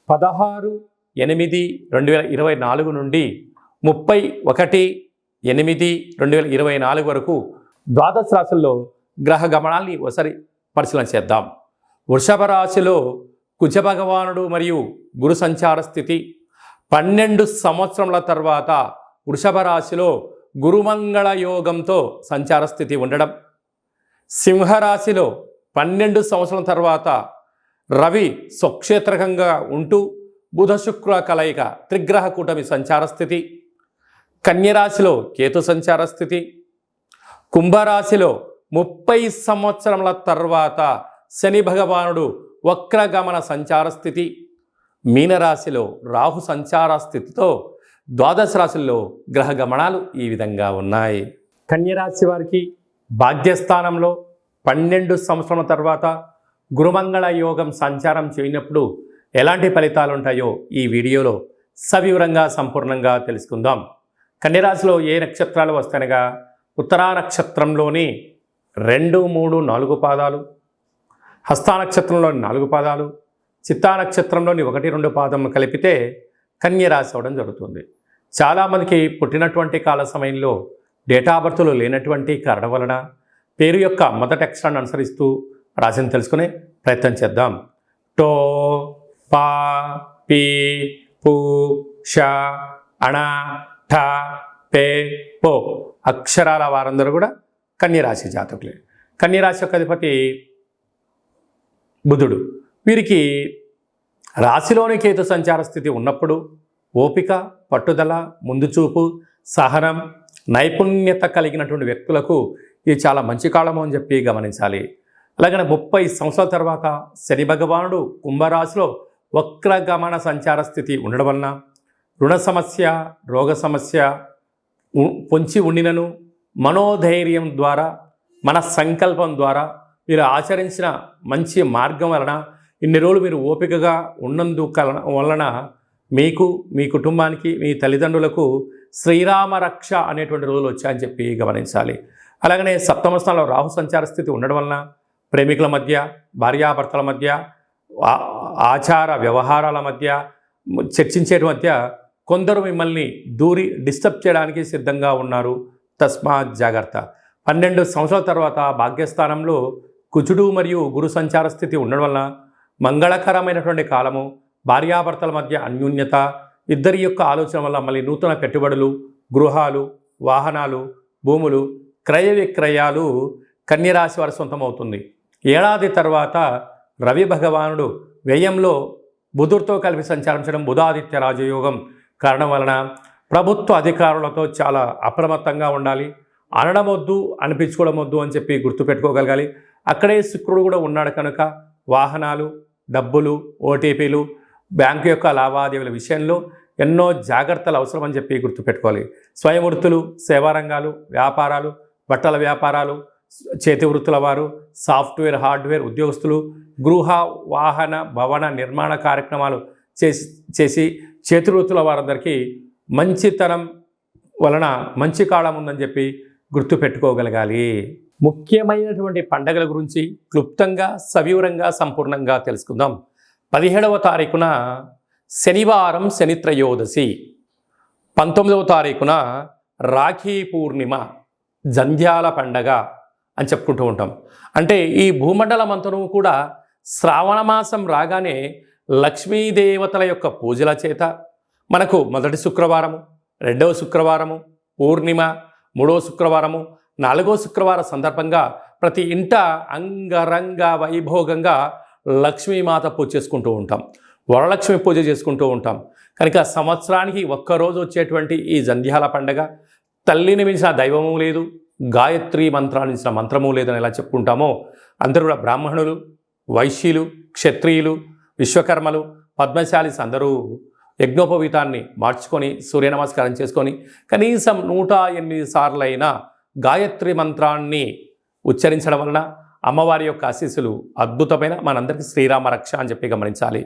16/8/2024 నుండి 31/8/2024 వరకు ద్వాదశ రాశుల్లో గ్రహ గమనాల్ని ఒకసారి పరిశీలన చేద్దాం. వృషభ రాశిలో కుజ భగవానుడు మరియు గురు సంచార స్థితి. 12 సంవత్సరముల తర్వాత వృషభ రాశిలో గురుమంగళ యోగంతో సంచార స్థితి ఉండడం. సింహరాశిలో 12 సంవత్సరాల తర్వాత రవి స్వక్షేత్రకంగా ఉంటూ బుధ శుక్ర కలయిక త్రిగ్రహ కూటమి సంచార స్థితి. కన్యరాశిలో కేతు సంచార స్థితి. కుంభరాశిలో 30 సంవత్సరముల తర్వాత శని భగవానుడు వక్రగమన సంచార స్థితి. మీనరాశిలో రాహు సంచార స్థితితో ద్వాదశ రాశుల్లో గ్రహ గమనాలు ఈ విధంగా ఉన్నాయి. కన్యరాశి వారికి భాగ్యస్థానంలో 12 సంవత్సరాల తర్వాత గురుమంగళ యోగం సంచారం చేయనప్పుడు ఎలాంటి ఫలితాలు ఉంటాయో ఈ వీడియోలో సవివరంగా సంపూర్ణంగా తెలుసుకుందాం. కన్యరాశిలో ఏ నక్షత్రాలు వస్తాయనగా ఉత్తరా నక్షత్రంలోని 2, 3, 4 పాదాలు, హస్తా నక్షత్రంలోని 4 పాదాలు, చిత్తా నక్షత్రంలోని 1, 2 పాదం కలిపితే కన్యరాశి అవడం జరుగుతుంది. చాలామందికి పుట్టినటువంటి కాల సమయంలో డేటా బర్త్లు లేనటువంటి కారణం వలన పేరు యొక్క మొదటి అక్షరాన్ని అనుసరిస్తూ రాశిని తెలుసుకునే ప్రయత్నం చేద్దాం. టో, పా, పీ, పు, ష, అణ, ఠ, పే, పో అక్షరాల వారందరూ కూడా కన్యరాశి జాతకులే. కన్యరాశి యొక్క అధిపతి బుధుడు. వీరికి రాశిలోని కేతు సంచార స్థితి ఉన్నప్పుడు ఓపిక, పట్టుదల, ముందు చూపు, సహనం, నైపుణ్యత కలిగినటువంటి వ్యక్తులకు ఇది చాలా మంచి కాలము అని చెప్పి గమనించాలి. అలాగనే 30 సంవత్సరాల తర్వాత శని భగవానుడు కుంభరాశిలో వక్రగమన సంచార స్థితి ఉండడం వలన రుణ సమస్య, రోగ సమస్య పొంచి ఉండినను మనోధైర్యం ద్వారా, మన సంకల్పం ద్వారా మీరు ఆచరించిన మంచి మార్గం వలన ఇన్ని రోజులు మీరు ఓపికగా వలన మీకు, మీ కుటుంబానికి, మీ తల్లిదండ్రులకు శ్రీరామ రక్ష అనేటువంటి రోజులు వచ్చాయని చెప్పి గమనించాలి. అలాగనే సప్తమ స్థానంలో రాహు సంచార స్థితి ఉండడం వలన ప్రేమికుల మధ్య, భార్యాభర్తల మధ్య, ఆచార వ్యవహారాల మధ్య, చర్చించే మధ్య కొందరు మిమ్మల్ని డిస్టర్బ్ చేయడానికి సిద్ధంగా ఉన్నారు. తస్మాత్ జాగ్రత్త. 12 సంవత్సరాల తర్వాత భాగ్యస్థానంలో కుజుడు మరియు గురు సంచార స్థితి ఉండడం వలన మంగళకరమైనటువంటి కాలము. భార్యాభర్తల మధ్య అన్యోన్యత, ఇద్దరి యొక్క ఆలోచన వల్ల మళ్ళీ నూతన పెట్టుబడులు, గృహాలు, వాహనాలు, భూములు, క్రయ విక్రయాలు కన్యరాశి వారి సొంతమవుతుంది. ఏడాది తర్వాత రవి భగవానుడు వ్యయంలో బుధుడితో కలిపి సంచారం చేయడం బుధాదిత్య రాజయోగం కారణం వలన ప్రభుత్వ అధికారులతో చాలా అప్రమత్తంగా ఉండాలి. అనడం వద్దు, అనిపించుకోవడం వద్దు అని చెప్పి గుర్తుపెట్టుకోగలగాలి. అక్కడే శుక్రుడు కూడా ఉన్నాడు కనుక వాహనాలు, డబ్బులు, ఓటీపీలు, బ్యాంకు యొక్క లావాదేవీల విషయంలో ఎన్నో జాగ్రత్తలు అవసరమని చెప్పి గుర్తుపెట్టుకోవాలి. స్వయం వృత్తులు, సేవారంగాలు, వ్యాపారాలు, బట్టల వ్యాపారాలు, చేతి వృత్తుల వారు, సాఫ్ట్వేర్, హార్డ్వేర్ ఉద్యోగస్తులు, గృహ, వాహన, భవన నిర్మాణ కార్యక్రమాలు చేసి చేతి వృత్తుల వారందరికీ మంచితనం వలన మంచి కాలం ఉందని చెప్పి గుర్తుపెట్టుకోగలగాలి. ముఖ్యమైనటువంటి పండగల గురించి క్లుప్తంగా, సవివరంగా, సంపూర్ణంగా తెలుసుకుందాం. 17వ తారీఖున శనివారం శని త్రయోదశి, 19వ తారీఖున రాఖీ పూర్ణిమ, జంధ్యాల పండగ అని చెప్పుకుంటూ ఉంటాం. అంటే ఈ భూమండలం అంతను కూడా శ్రావణ మాసం రాగానే లక్ష్మీదేవతల యొక్క పూజల చేత మనకు మొదటి శుక్రవారము, 2వ శుక్రవారము, పూర్ణిమ, 3వ శుక్రవారము, 4వ శుక్రవారం సందర్భంగా ప్రతి ఇంట అంగరంగ వైభోగంగా లక్ష్మీమాత పూజ చేసుకుంటూ ఉంటాం, వరలక్ష్మి పూజ చేసుకుంటూ ఉంటాం. కనుక సంవత్సరానికి ఒక్కరోజు వచ్చేటువంటి ఈ జంధ్యాల పండగ తల్లిని మించిన దైవము లేదు, గాయత్రి మంత్రాన్ని మించిన మంత్రము లేదని ఎలా చెప్పుకుంటామో అందరూ కూడా బ్రాహ్మణులు, వైశ్యులు, క్షత్రియులు, విశ్వకర్మలు, పద్మశాలిస్ అందరూ యజ్ఞోపవీతాన్ని మార్చుకొని సూర్య నమస్కారం చేసుకొని కనీసం 108 సార్లైనా గాయత్రి మంత్రాన్ని ఉచ్చరించడం వలన అమ్మవారి యొక్క ఆశీస్సులు అద్భుతమైన మనందరికీ శ్రీరామ రక్ష అని చెప్పి గమనించాలి.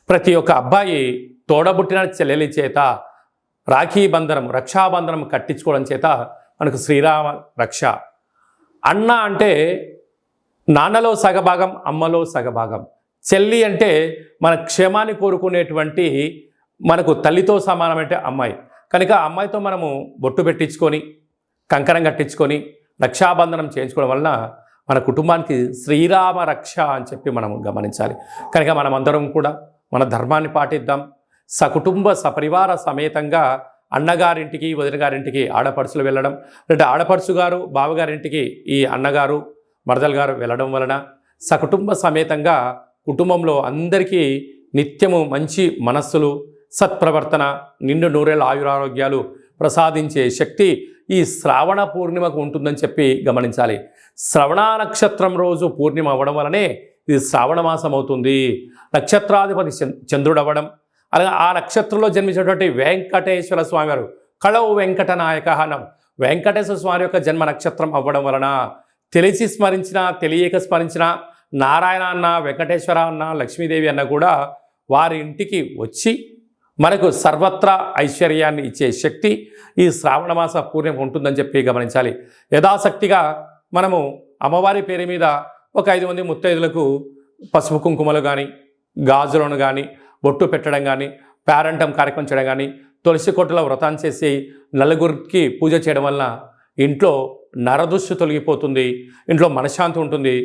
ప్రతి ఒక్క అబ్బాయి తోడబుట్టిన చెల్లెలి చేత రాఖీ బంధనం, రక్షాబంధనం కట్టించుకోవడం చేత మనకు శ్రీరామ రక్ష. అన్న అంటే నాన్నలో సగభాగం, అమ్మలో సగభాగం. చెల్లి అంటే మన క్షేమాన్ని కోరుకునేటువంటి, మనకు తల్లితో సమానమంటే అమ్మాయి. కనుక ఆ అమ్మాయితో మనము బొట్టు పెట్టించుకొని, కంకణం కట్టించుకొని, రక్షాబంధనం చేయించుకోవడం వలన మన కుటుంబానికి శ్రీరామ రక్ష అని చెప్పి మనం గమనించాలి. కనుక మనమందరం కూడా మన ధర్మాన్ని పాటిద్దాం. సకుటుంబ సపరివార సమేతంగా అన్నగారింటికి, వదిన గారింటికి ఆడపడుచులు వెళ్ళడం, లేదా ఆడపడుచు గారు బావగారింటికి ఈ అన్నగారు మరదలు గారు వెళ్ళడం వలన సకుటుంబ సమేతంగా కుటుంబంలో అందరికీ నిత్యము మంచి మనస్సులు, సత్ప్రవర్తన, నిండు నూరేళ్ళ ఆయురారోగ్యాలు ప్రసాదించే శక్తి ఈ శ్రావణ పూర్ణిమకు ఉంటుందని చెప్పి గమనించాలి. శ్రవణ నక్షత్రం రోజు పూర్ణిమ అవ్వడం వలనే ఇది శ్రావణ మాసం అవుతుంది. నక్షత్రాధిపతి చంద్రుడు అవ్వడం, అలాగే ఆ నక్షత్రంలో జన్మించినటువంటి వెంకటేశ్వర స్వామి వారు కళవు వెంకటనాయక అనం వెంకటేశ్వర స్వామి యొక్క జన్మ నక్షత్రం అవ్వడం వలన తెలిసి స్మరించినా తెలియక స్మరించినా నారాయణ అన్న, వెంకటేశ్వర అన్న, లక్ష్మీదేవి అన్న కూడా వారి ఇంటికి వచ్చి మనకు సర్వత్రా ఐశ్వర్యాన్ని ఇచ్చే శక్తి ఈ శ్రావణ మాస పూర్ణిమ ఉంటుందని చెప్పి గమనించాలి. యథాశక్తిగా మనము అమ్మవారి పేరు మీద ఒక 5 మంది ముత్తైదులకు పసుపు కుంకుమలు కానీ, గాజులను కానీ, బొట్టు పెట్టడం కానీ, పేరంటం కార్యక్రమం చేయడం కానీ, తులసి కొట్టులో వ్రతం చేసి నలుగురికి పూజ చేయడం వలన ఇంట్లో నరదృష్టి తొలగిపోతుంది, ఇంట్లో మనశ్శాంతి ఉంటుంది.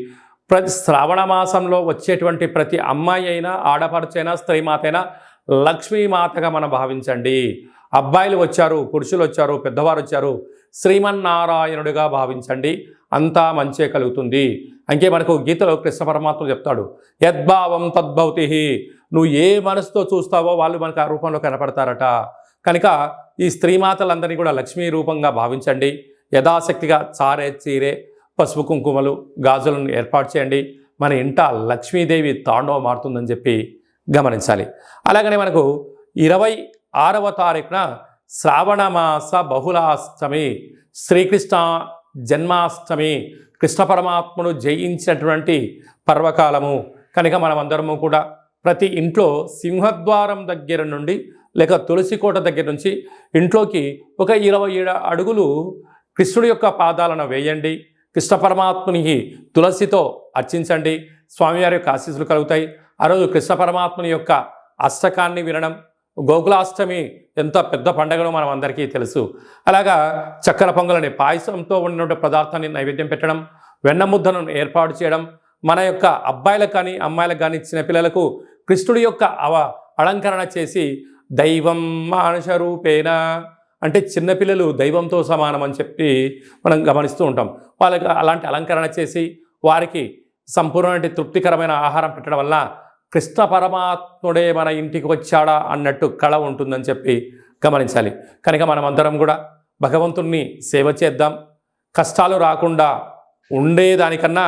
ప్రతి శ్రావణ మాసంలో వచ్చేటువంటి ప్రతి అమ్మాయి అయినా, ఆడపడుచైనా, స్త్రీమాత అయినా లక్ష్మీమాతగా మనం భావించండి. అబ్బాయిలు వచ్చారు, పురుషులు వచ్చారు, పెద్దవారు వచ్చారు, శ్రీమన్నారాయణుడిగా భావించండి. అంతా మంచే కలుగుతుంది. అంకే మనకు గీతలో కృష్ణ పరమాత్మ చెప్తాడు, యద్భావం తద్భవతి. నువ్వు ఏ మనసుతో చూస్తావో వాళ్ళు మనకు ఆ రూపంలో కనపడతారట. కనుక ఈ స్త్రీమాతలందరినీ కూడా లక్ష్మీ రూపంగా భావించండి. యథాశక్తిగా చారే చీరే, పసుపు కుంకుమలు, గాజులను ఏర్పాటు చేయండి. మన ఇంట లక్ష్మీదేవి తాండవ మారుతుందని చెప్పి గమనించాలి. అలాగనే మనకు 26వ తారీఖున శ్రావణమాస బహుళాష్టమి, శ్రీకృష్ణ జన్మాష్టమి, కృష్ణ పరమాత్మను జయించినటువంటి పర్వకాలము. కనుక మనమందరము కూడా ప్రతి ఇంట్లో సింహద్వారం దగ్గర నుండి లేక తులసి కోట దగ్గర నుంచి ఇంట్లోకి ఒక 27 అడుగులు కృష్ణుడి యొక్క పాదాలను వేయండి. కృష్ణ పరమాత్మునికి తులసితో అర్చించండి. స్వామివారి యొక్క ఆశీస్సులు కలుగుతాయి. ఆ రోజు కృష్ణ పరమాత్ముని యొక్క అష్టకాన్ని వినడం, గోకులాష్టమి ఎంత పెద్ద పండుగనో మనం అందరికీ తెలుసు. అలాగా చక్కెర పొంగలని పాయసంతో ఉన్నటువంటి పదార్థాన్ని నైవేద్యం పెట్టడం, వెన్న ముద్దను ఏర్పాటు చేయడం, మన యొక్క అబ్బాయిలకు కానీ అమ్మాయిలకు కానీ చిన్నపిల్లలకు కృష్ణుడి యొక్క అలంకరణ చేసి దైవం మానుష రూపేణ అంటే చిన్నపిల్లలు దైవంతో సమానం అని చెప్పి మనం గమనిస్తూ ఉంటాం. వాళ్ళకి అలాంటి అలంకరణ చేసి వారికి సంపూర్ణమైన తృప్తికరమైన ఆహారం పెట్టడం వల్ల కృష్ణ పరమాత్ముడే మన ఇంటికి వచ్చాడా అన్నట్టు కళ ఉంటుందని చెప్పి గమనించాలి. కనుక మనమందరం కూడా భగవంతుణ్ణి సేవ చేద్దాం. కష్టాలు రాకుండా ఉండేదానికన్నా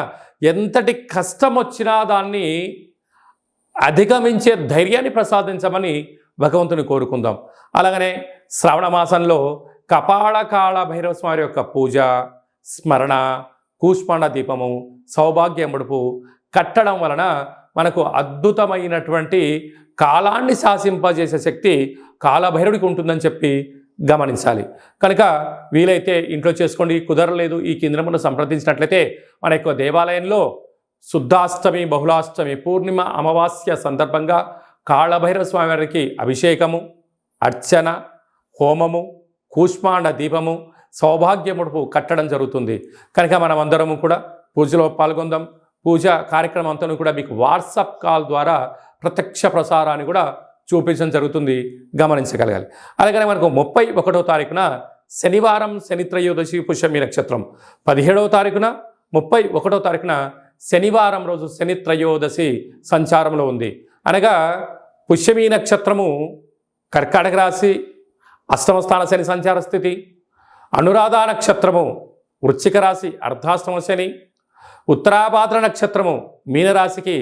ఎంతటి కష్టం వచ్చినా దాన్ని అధిగమించే ధైర్యాన్ని ప్రసాదించమని భగవంతుని కోరుకుందాం. అలాగనే శ్రావణ మాసంలో కపాళకాళ భైరవ స్వామి యొక్క పూజ, స్మరణ, కూష్మాండ దీపము, సౌభాగ్య ముడుపు కట్టడం వలన మనకు అద్భుతమైనటువంటి కాలాన్ని శాసింపజేసే శక్తి కాలభైరవుడికి ఉంటుందని చెప్పి గమనించాలి. కనుక వీలైతే ఇంట్లో చేసుకోండి. కుదరలేదు ఈ కేంద్రమును సంప్రదించినట్లయితే మన యొక్క దేవాలయంలో శుద్ధాష్టమి, బహుళాష్టమి, పూర్ణిమ, అమావాస్య సందర్భంగా కాళభైరవ స్వామి వారికి అభిషేకము, అర్చన, హోమము, కూష్మాండ దీపము, సౌభాగ్య ముడుపు కట్టడం జరుగుతుంది. కనుక మనం అందరము కూడా పూజలో పాల్గొందాం. పూజ కార్యక్రమం అంతా కూడా మీకు వాట్సాప్ కాల్ ద్వారా ప్రత్యక్ష ప్రసారాన్ని కూడా చూపించడం జరుగుతుంది, గమనించగలగాలి. అలాగనే మనకు 31వ తారీఖున శనివారం, శని త్రయోదశి, పుష్యమి నక్షత్రం. 17వ తారీఖున 31వ తారీఖున శనివారం రోజు శని త్రయోదశి సంచారంలో ఉంది. అనగా పుష్యమి నక్షత్రము కర్కాటక రాశి, అష్టమ స్థాన శని సంచార స్థితి. అనురాధ నక్షత్రము వృశ్చిక రాశి, అర్ధాష్టమ శని. ఉత్తరాభాద్ర నక్షత్రము మీనరాశికి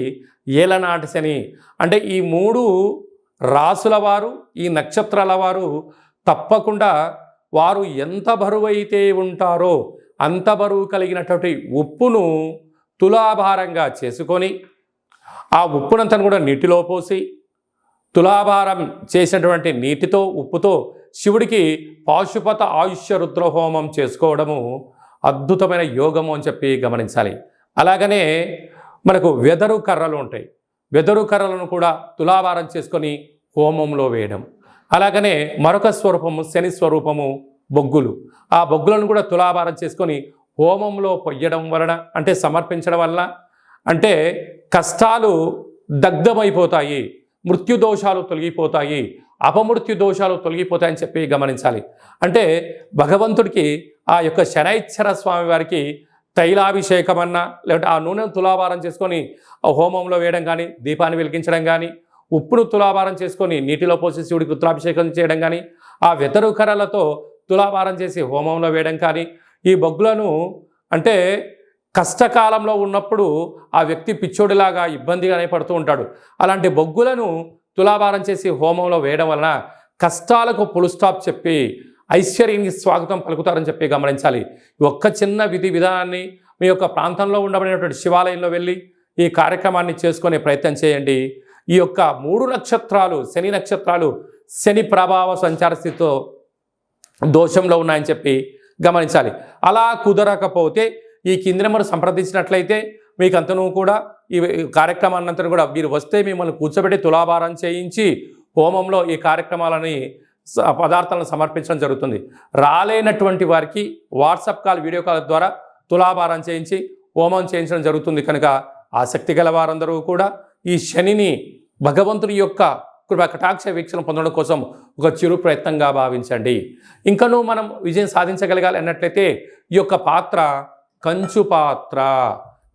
ఏలనాటి శని. అంటే ఈ 3 రాసుల వారు, ఈ నక్షత్రాల వారు తప్పకుండా వారు ఎంత బరువైతే ఉంటారో అంత బరువు కలిగినటువంటి ఉప్పును తులాభారంగా చేసుకొని ఆ ఉప్పునంతను కూడా నీటిలో పోసి తులాభారం చేసినటువంటి నీటితో, ఉప్పుతో శివుడికి పాశుపత ఆయుష్య రుద్రహోమం చేసుకోవడము అద్భుతమైన యోగము అని చెప్పి గమనించాలి. అలాగనే మనకు వెదరు కర్రలు ఉంటాయి. వెదురు కర్రలను కూడా తులాభారం చేసుకొని హోమంలో వేయడం. అలాగనే మరొక స్వరూపము శని స్వరూపము బొగ్గులు. ఆ బొగ్గులను కూడా తులాభారం చేసుకొని హోమంలో పొయ్యడం వలన, అంటే సమర్పించడం వలన, అంటే కష్టాలు దగ్ధమైపోతాయి, మృత్యుదోషాలు తొలగిపోతాయి, అపమృత్యు దోషాలు తొలగిపోతాయని చెప్పి గమనించాలి. అంటే భగవంతుడికి ఆ యొక్క శనైశ్చర స్వామి వారికి తైలాభిషేకం అన్నా, లేకపోతే ఆ నూనెను తులాభారం చేసుకొని హోమంలో వేయడం కానీ, దీపాన్ని వెలిగించడం కానీ, ఉప్పును తులాభారం చేసుకొని నీటిలో పోసి శివుడికి రుద్రాభిషేకం చేయడం కానీ, ఆ వెతరు కర్రలతో తులాభారం చేసి హోమంలో వేయడం కానీ, ఈ బొగ్గులను అంటే కష్టకాలంలో ఉన్నప్పుడు ఆ వ్యక్తి పిచ్చోడిలాగా ఇబ్బందిగానే పడుతూ ఉంటాడు. అలాంటి బొగ్గులను తులాభారం చేసి హోమంలో వేయడం వలన కష్టాలకు ఫుల్ స్టాప్ చెప్పి ఐశ్వర్యానికి స్వాగతం పలుకుతారని చెప్పి గమనించాలి. ఒక్క చిన్న విధి విధానాన్ని మీ యొక్క ప్రాంతంలో ఉండబడినటువంటి శివాలయంలో వెళ్ళి ఈ కార్యక్రమాన్ని చేసుకునే ప్రయత్నం చేయండి. ఈ యొక్క 3 నక్షత్రాలు శని నక్షత్రాలు శని ప్రభావ సంచార స్థితితో దోషంలో ఉన్నాయని చెప్పి గమనించాలి. అలా కుదరకపోతే ఈ కింది నెంబర్ సంప్రదించినట్లయితే మీకు అంతను కూడా ఈ కార్యక్రమాన్నంతా కూడా మీరు వస్తే మిమ్మల్ని కూర్చోబెట్టి తులాభారం చేయించి హోమంలో ఈ కార్యక్రమాలని పదార్థాలను సమర్పించడం జరుగుతుంది. రాలేనటువంటి వారికి వాట్సాప్ కాల్, వీడియో కాల్ ద్వారా తులాభారం చేయించి హోమం చేయించడం జరుగుతుంది. కనుక ఆసక్తి గల వారందరూ కూడా ఈ శనిని భగవంతుని యొక్క కృప కటాక్ష వీక్షణ పొందడం కోసం ఒక చిరు ప్రయత్నంగా భావించండి. ఇంకనూ మనం విజయం సాధించగలగాలి అన్నట్లయితే ఈ యొక్క పాత్ర కంచు పాత్ర.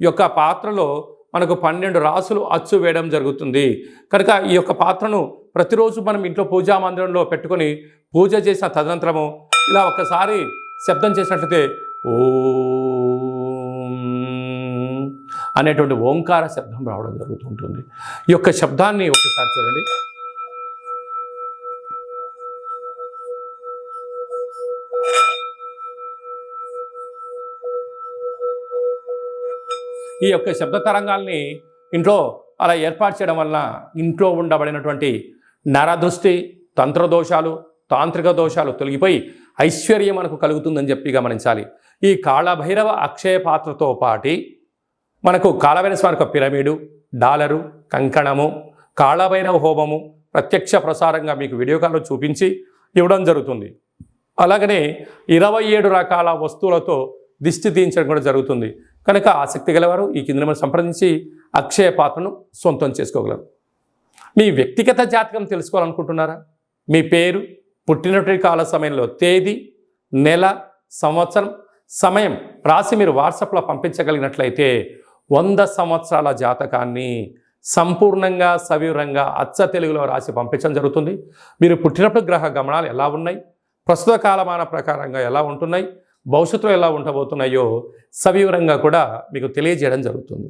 ఈ యొక్క పాత్రలో మనకు 12 రాసులు అచ్చు వేయడం జరుగుతుంది. కనుక ఈ యొక్క పాత్రను ప్రతిరోజు మనం ఇంట్లో పూజా మందిరంలో పెట్టుకొని పూజ చేసిన తదనంతరము ఇలా ఒక్కసారి శబ్దం చేసినట్లయితే ఓం అనేటువంటి ఓంకార శబ్దం రావడం జరుగుతుంటుంది. ఈ యొక్క శబ్దాన్ని ఒకసారి చూడండి. ఈ యొక్క శబ్ద తరంగాల్ని ఇంట్లో అలా ఏర్పాటు చేయడం వలన ఇంట్లో ఉండబడినటువంటి నరదృష్టి, తంత్రదోషాలు, తాంత్రిక దోషాలు తొలగిపోయి ఐశ్వర్యం మనకు కలుగుతుందని చెప్పి గమనించాలి. ఈ కాళభైరవ అక్షయ పాత్రతో పాటి మనకు కాళభైరవ స్వామి యొక్క పిరమిడు, డాలరు, కంకణము, కాళభైరవ హోమము ప్రత్యక్ష ప్రసారంగా మీకు వీడియో కాల్లో చూపించి ఇవ్వడం జరుగుతుంది. అలాగనే 27 రకాల వస్తువులతో దిష్టి తీయించడం కూడా జరుగుతుంది. కనుక ఆసక్తి గలవారు ఈ కింద నెంబర్ సంప్రదించి అక్షయ పాత్రను సొంతం చేసుకోగలరు. మీ వ్యక్తిగత జాతకం తెలుసుకోవాలనుకుంటున్నారా? మీ పేరు, పుట్టినటువంటి కాల సమయంలో తేదీ, నెల, సంవత్సరం, సమయం రాసి మీరు వాట్సాప్లో పంపించగలిగినట్లయితే 100 సంవత్సరాల జాతకాన్ని సంపూర్ణంగా సవివరంగా అచ్చ తెలుగులో రాసి పంపించడం జరుగుతుంది. మీరు పుట్టినప్పుడు గ్రహ గమనాలు ఎలా ఉన్నాయి, ప్రస్తుత కాలమాన ప్రకారంగా ఎలా ఉంటున్నాయి, భవిష్యత్తులో ఎలా ఉండబోతున్నాయో సవివరంగా కూడా మీకు తెలియజేయడం జరుగుతుంది.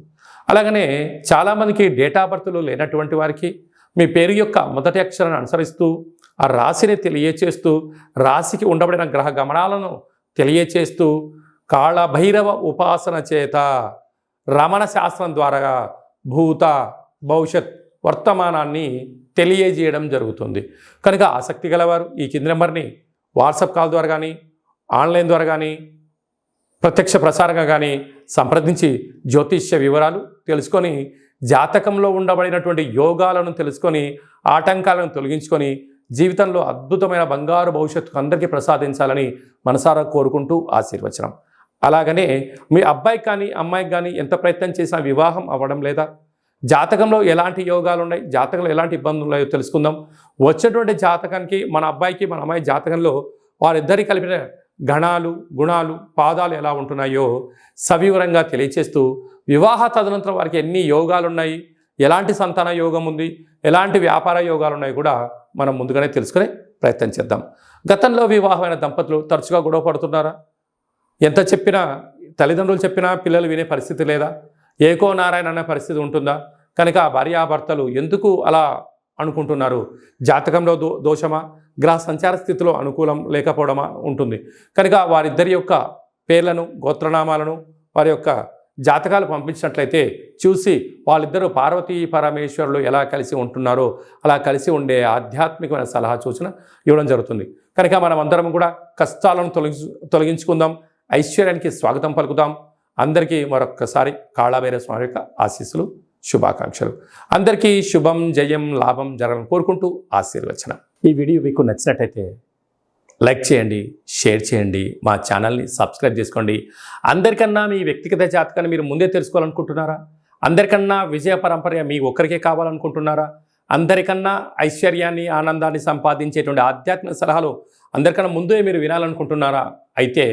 అలాగనే చాలామందికి డేట్ ఆఫ్ బర్త్లు లేనటువంటి వారికి మీ పేరు యొక్క మొదటి అక్షరాన్ని అనుసరిస్తూ ఆ రాశిని తెలియచేస్తూ రాశికి ఉండబడిన గ్రహ గమనాలను తెలియచేస్తూ కాళభైరవ ఉపాసన చేత రమణ శాస్త్రం ద్వారా భూత భవిష్యత్ వర్తమానాన్ని తెలియజేయడం జరుగుతుంది. కనుక ఆసక్తి గలవారు ఈ కింది నెంబర్ని వాట్సాప్ కాల్ ద్వారా కానీ, ఆన్లైన్ ద్వారా కానీ, ప్రత్యక్ష ప్రసారంగా కానీ సంప్రదించి జ్యోతిష్య వివరాలు తెలుసుకొని జాతకంలో ఉండబడినటువంటి యోగాలను తెలుసుకొని ఆటంకాలను తొలగించుకొని జీవితంలో అద్భుతమైన బంగారు భవిష్యత్తు అందరికీ ప్రసాదించాలని మనసారా కోరుకుంటూ ఆశీర్వచనం. అలాగనే మీ అబ్బాయికి కానీ అమ్మాయికి కానీ ఎంత ప్రయత్నం చేసినా వివాహం అవ్వడం లేదా, జాతకంలో ఎలాంటి యోగాలు ఉన్నాయి, జాతకంలో ఎలాంటి ఇబ్బందులు ఉన్నాయో తెలుసుకుందాం. వచ్చినటువంటి జాతకానికి మన అబ్బాయికి మన అమ్మాయి జాతకంలో వారిద్దరి కలిపిన గణాలు, గుణాలు, పాదాలు ఎలా ఉంటున్నాయో సవివరంగా తెలియచేస్తూ వివాహ తదనంతరం వారికి ఎన్ని యోగాలు ఉన్నాయి, ఎలాంటి సంతాన యోగం ఉంది, ఎలాంటి వ్యాపార యోగాలు ఉన్నాయి కూడా మనం ముందుగానే తెలుసుకునే ప్రయత్నం చేద్దాం. గతంలో వివాహమైన దంపతులు తరచుగా గొడవ పడుతున్నారా? ఎంత చెప్పినా, తల్లిదండ్రులు చెప్పినా పిల్లలు వినే పరిస్థితి లేదా? ఏకో నారాయణ అనే పరిస్థితి ఉంటుందా? కనుక భార్యాభర్తలు ఎందుకు అలా అనుకుంటున్నారు? జాతకంలో దోషమా, గ్రహ సంచార స్థితిలో అనుకూలం లేకపోవడమా ఉంటుంది. కనుక వారిద్దరి యొక్క పేర్లను, గోత్రనామాలను, వారి యొక్క జాతకాలు పంపించినట్లయితే చూసి వాళ్ళిద్దరూ పార్వతీ పరమేశ్వరులు ఎలా కలిసి ఉంటున్నారో అలా కలిసి ఉండే ఆధ్యాత్మికమైన సలహా సూచన ఇవ్వడం జరుగుతుంది. కనుక మనం అందరం కూడా కష్టాలను తొలగించుకుందాం, ఐశ్వర్యానికి స్వాగతం పలుకుదాం. అందరికీ మరొక్కసారి కాళభైరవ స్వామి యొక్క ఆశీస్సులు, శుభాకాంక్షలు. అందరికీ శుభం, జయం, లాభం జరగాలని కోరుకుంటూ ఆశీర్వచనం. ఈ వీడియో మీకు నచ్చినట్టయితే లైక్ చేయండి, షేర్ చేయండి, మా ఛానల్ని సబ్స్క్రైబ్ చేసుకోండి. అందరికన్నా మీ వ్యక్తిగత జాతకాన్ని మీరు ముందే తెలుసుకోవాలనుకుంటున్నారా? అందరికన్నా విజయ పరంపర మీ ఒక్కరికే కావాలనుకుంటున్నారా? అందరికన్నా ఐశ్వర్యాన్ని, ఆనందాన్ని సంపాదించేటువంటి ఆధ్యాత్మిక సలహాలు అందరికన్నా ముందే మీరు వినాలనుకుంటున్నారా? అయితే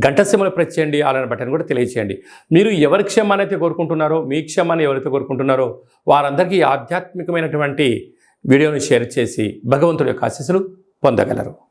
గంట సింబల్ ప్రెస్ చేయండి, అలానే బటన్ కూడా తెలియచేయండి. మీరు ఎవరి క్షేమాన్ని అయితే కోరుకుంటున్నారో, మీ క్షేమాన్ని ఎవరైతే కోరుకుంటున్నారో వారందరికీ ఆధ్యాత్మికమైనటువంటి వీడియోని షేర్ చేసి భగవంతుడి యొక్క ఆశీస్సులు పొందగలరు.